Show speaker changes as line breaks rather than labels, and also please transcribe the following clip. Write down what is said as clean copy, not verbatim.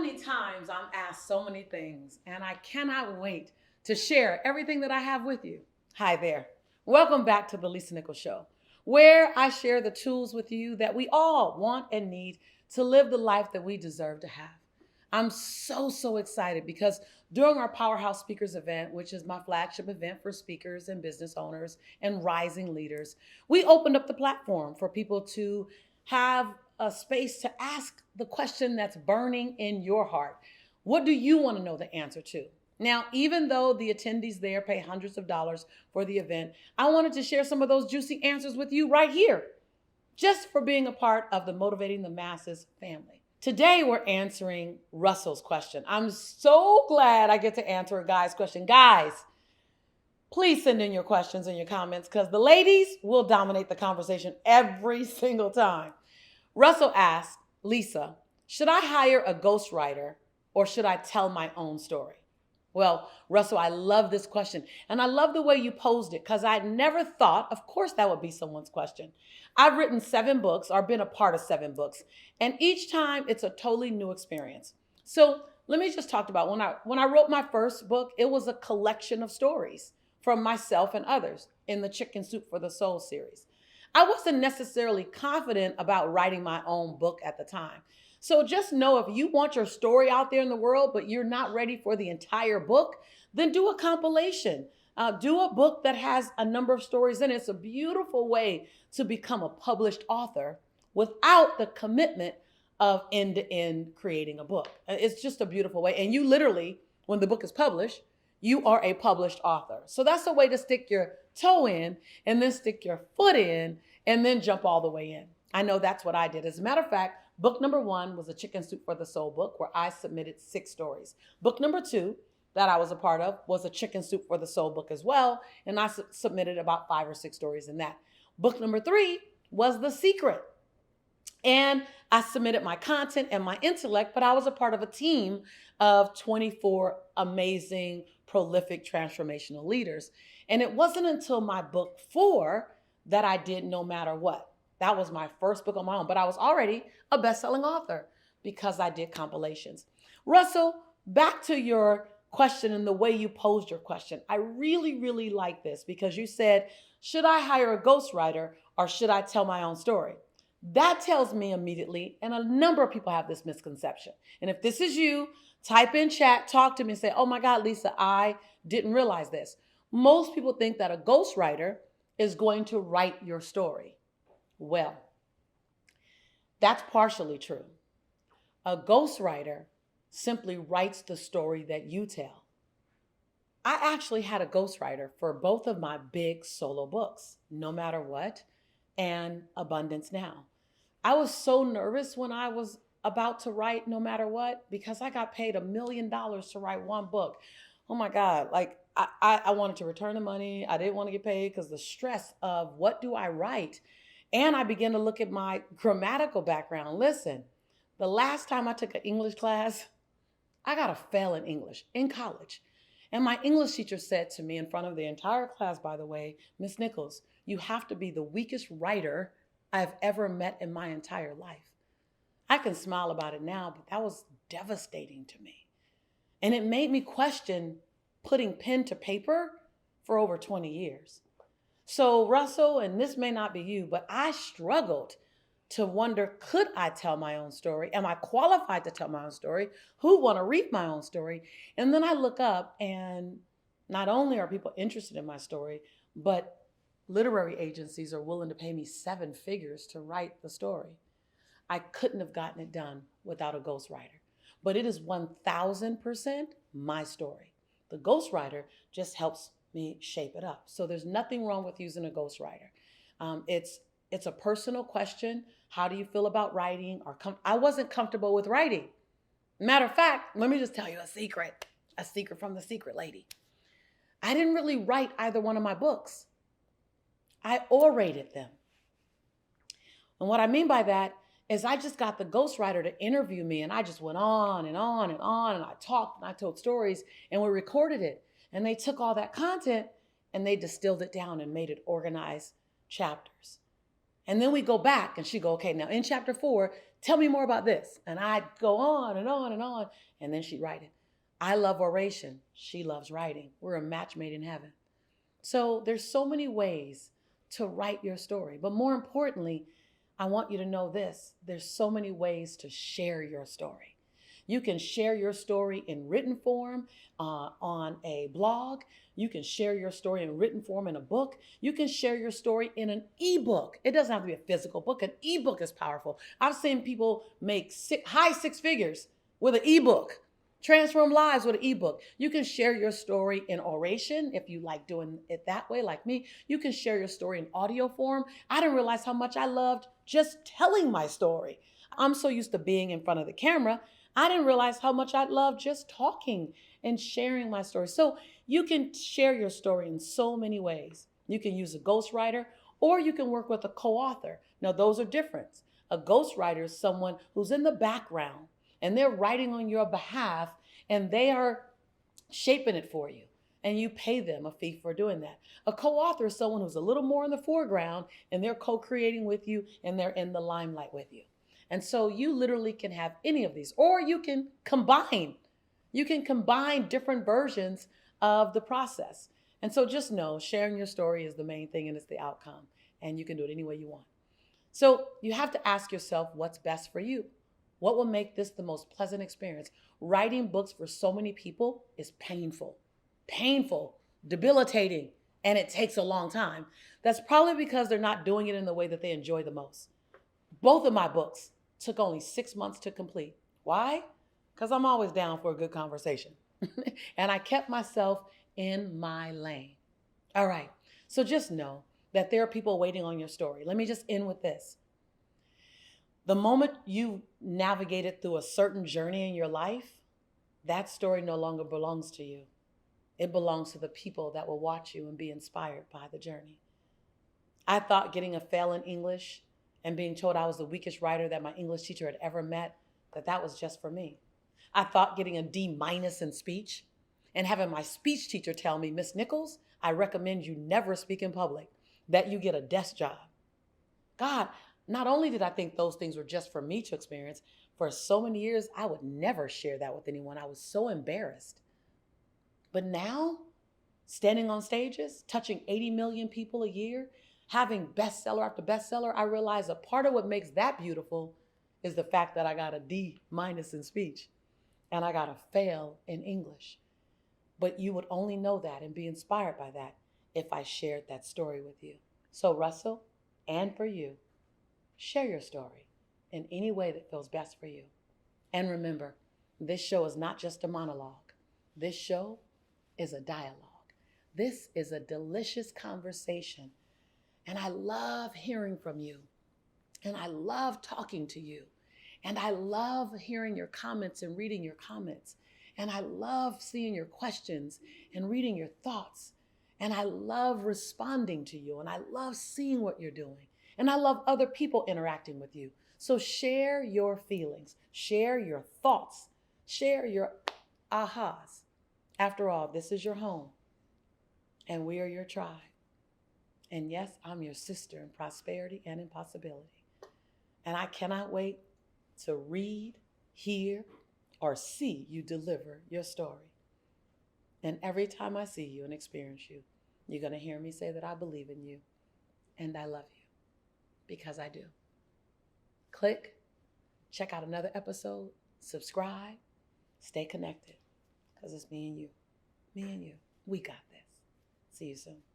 many times I'm asked so many things, and I cannot wait to share everything that I have with you. Hi there. Welcome back to the Lisa Nichols Show, where I share the tools with you that we all want and need to live the life that we deserve to have. I'm so excited because during our Powerhouse Speakers event, which is my flagship event for speakers and business owners and rising leaders, we opened up the platform for people to have a space to ask the question that's burning in your heart. What do you want to know the answer to? Now, even though the attendees there pay hundreds of dollars for the event, I wanted to share some of those juicy answers with you right here, just for being a part of the Motivating the Masses family. Today, we're answering Russell's question. I'm so glad I get to answer a guy's question. Guys, please send in your questions and your comments because the ladies will dominate the conversation every single time. Russell asked, Lisa, should I hire a ghostwriter or should I tell my own story? Well, Russell, I love this question. And I love the way you posed it because I never thought, of course, that would be someone's question. I've written 7 books or been a part of 7 books. And each time it's a totally new experience. So let me just talk about when I wrote my first book, it was a collection of stories from myself and others in the Chicken Soup for the Soul series. I wasn't necessarily confident about writing my own book at the time. So just know if you want your story out there in the world, but you're not ready for the entire book, then do a compilation. Do a book that has a number of stories in it. It's a beautiful way to become a published author without the commitment of end-to-end creating a book. It's just a beautiful way. And you literally, when the book is published, you are a published author. So that's a way to stick your toe in and then stick your foot in and then jump all the way in. I know that's what I did. As a matter of fact, book number 1 was a Chicken Soup for the Soul book where I submitted 6 stories. Book number 2 that I was a part of was a Chicken Soup for the Soul book as well. And I submitted about 5 or 6 stories in that. Book number 3 was The Secret. And I submitted my content and my intellect, but I was a part of a team of 24 amazing, prolific, transformational leaders. And it wasn't until my book 4 that I did No Matter What. That was my first book on my own, but I was already a best-selling author because I did compilations. Russell, back to your question and the way you posed your question. I really like this because you said, should I hire a ghostwriter or should I tell my own story? That tells me immediately, and a number of people have this misconception. And if this is you, type in chat, talk to me and say, oh my God, Lisa, I didn't realize this. Most people think that a ghostwriter is going to write your story. Well, that's partially true. A ghostwriter simply writes the story that you tell. I actually had a ghostwriter for both of my big solo books, No Matter What and Abundance Now. I was so nervous when I was about to write No Matter What because I got paid $1 million to write one book. Oh my God, like I wanted to return the money. I didn't want to get paid because the stress of what do I write? And I began to look at my grammatical background. Listen, the last time I took an English class, I got a fail in English in college. And my English teacher said to me in front of the entire class, by the way, Miss Nichols, you have to be the weakest writer I've ever met in my entire life. I can smile about it now, but that was devastating to me. And it made me question putting pen to paper for over 20 years. So Russell, and this may not be you, but I struggled to wonder, could I tell my own story? Am I qualified to tell my own story? Who want to read my own story? And then I look up and not only are people interested in my story, but literary agencies are willing to pay me 7 figures to write the story. I couldn't have gotten it done without a ghostwriter, but it is 1000% my story. The ghostwriter just helps me shape it up. So there's nothing wrong with using a ghostwriter. It's a personal question. How do you feel about writing? I wasn't comfortable with writing. Matter of fact, let me just tell you a secret from the secret lady. I didn't really write either one of my books. I orated them. And what I mean by that is I just got the ghostwriter to interview me and I just went on and on and on and I talked and I told stories and we recorded it. And they took all that content and they distilled it down and made it organized chapters. And then we go back and she go, okay, now in chapter 4, Tell me more about this. And I'd go on and on and on. And then she'd write it. I love oration. She loves writing. We're a match made in heaven. So there's so many ways to write your story. But more importantly, I want you to know this. There's so many ways to share your story. You can share your story in written form on a blog. You can share your story in written form in a book. You can share your story in an ebook. It doesn't have to be a physical book. An ebook is powerful. I've seen people make high six figures with an ebook. Transform lives with an ebook. You can share your story in oration if you like doing it that way, like me. You can share your story in audio form. I didn't realize how much I loved just telling my story. I'm so used to being in front of the camera. I didn't realize how much I loved just talking and sharing my story. So you can share your story in so many ways. You can use a ghostwriter, or you can work with a co-author. Now, those are different. A ghostwriter is someone who's in the background and they're writing on your behalf and they are shaping it for you. And you pay them a fee for doing that. A co-author is someone who's a little more in the foreground and they're co-creating with you and they're in the limelight with you. And so you literally can have any of these, or you can combine. You can combine different versions of the process. And so just know sharing your story is the main thing and it's the outcome. And you can do it any way you want. So you have to ask yourself what's best for you. What will make this the most pleasant experience? Writing books for so many people is painful, debilitating, and it takes a long time. That's probably because they're not doing it in the way that they enjoy the most. Both of my books took only 6 months to complete. Why? Because I'm always down for a good conversation. And I kept myself in my lane. All right. So just know that there are people waiting on your story. Let me just end with this. The moment you navigated through a certain journey in your life, that story no longer belongs to you. It belongs to the people that will watch you and be inspired by the journey. I thought getting a fail in English and being told I was the weakest writer that my English teacher had ever met, that was just for me. I thought getting a D- in speech and having my speech teacher tell me, Miss Nichols, I recommend you never speak in public, that you get a desk job. God, not only did I think those things were just for me to experience, for so many years, I would never share that with anyone. I was so embarrassed. But now, standing on stages, touching 80 million people a year, having bestseller after bestseller, I realize a part of what makes that beautiful is the fact that I got a D- in speech and I got a fail in English. But you would only know that and be inspired by that if I shared that story with you. So Russell, and for you, share your story in any way that feels best for you. And remember, this show is not just a monologue. This show is a dialogue. This is a delicious conversation. And I love hearing from you. And I love talking to you. And I love hearing your comments and reading your comments. And I love seeing your questions and reading your thoughts. And I love responding to you. And I love seeing what you're doing. And I love other people interacting with you. So share your feelings, share your thoughts, share your ahas. After all, this is your home and we are your tribe. And yes, I'm your sister in prosperity and in possibility. And I cannot wait to read, hear, or see you deliver your story. And every time I see you and experience you, you're going to hear me say that I believe in you and I love you. Because I do. Click, check out another episode, subscribe, stay connected. Because it's me and you. Me and you. We got this. See you soon.